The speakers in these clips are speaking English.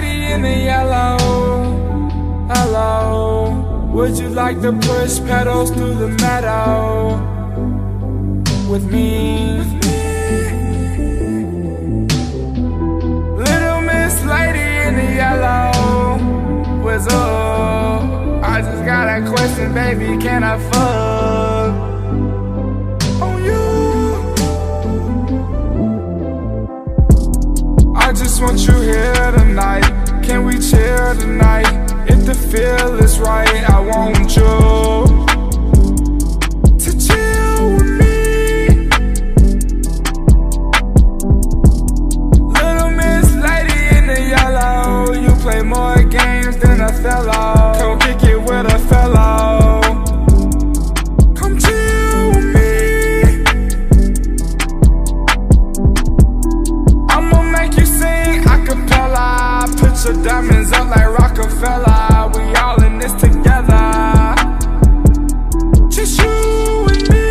lady in the yellow, hello. Would you like to push pedals through the meadow with me? Little Miss Lady in the yellow, what's up? I just got a question, baby, can I fuck on you? I just want you here tonight. Can we chill tonight? If the feel is right, I want you to chill with me. Little Miss Lady in the yellow, you play more games than a fellow. Come kick it with a fellow. Come chill with me. I'ma make you sing acapella. Put your diamonds up like Rockefeller. We all in this together. Just you and me.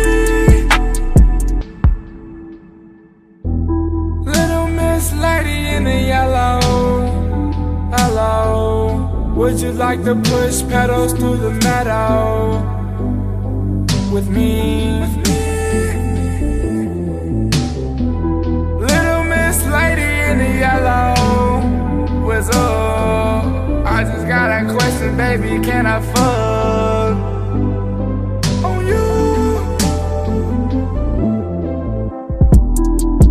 Little Miss Lady in the yellow, hello. Would you like to push pedals through the meadow with me? Little Miss Lady in the yellow, what's up? I just got a question, baby, can I fuck on you?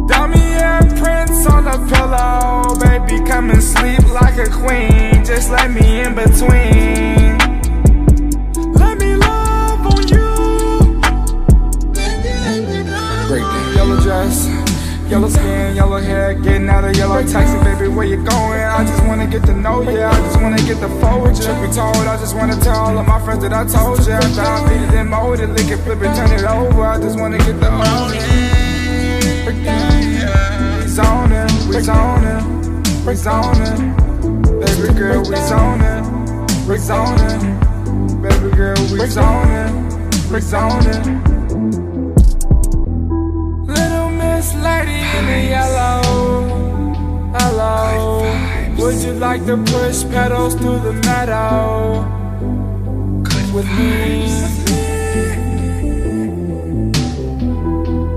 Damian Prince on the pillow, baby, come and sleep like a queen. Just let me in between. Let me love on you. Great day. Yellow dress, yellow skin, yellow hair, getting out of yellow taxi, baby, where you going? I just wanna get to know you, I just wanna get the forward. Truth be told, I just wanna tell all of my friends that I told you. After I beat it and mold it, lick it, flip it, turn it over. I just wanna get the own it. We zoning, we zoning, we zoning. Baby girl, we zoning, we zoning. Baby girl, we zoning, we zoning. Little Miss Lady in the yellow, hello. Would you like to push pedals through the meadow with me?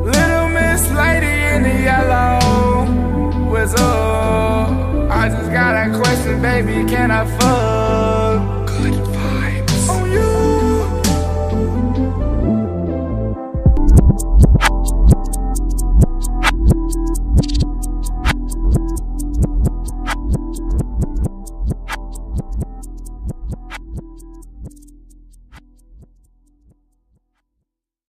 Little Miss Lady in the yellow, what's up? I just got a question, baby, can I fuck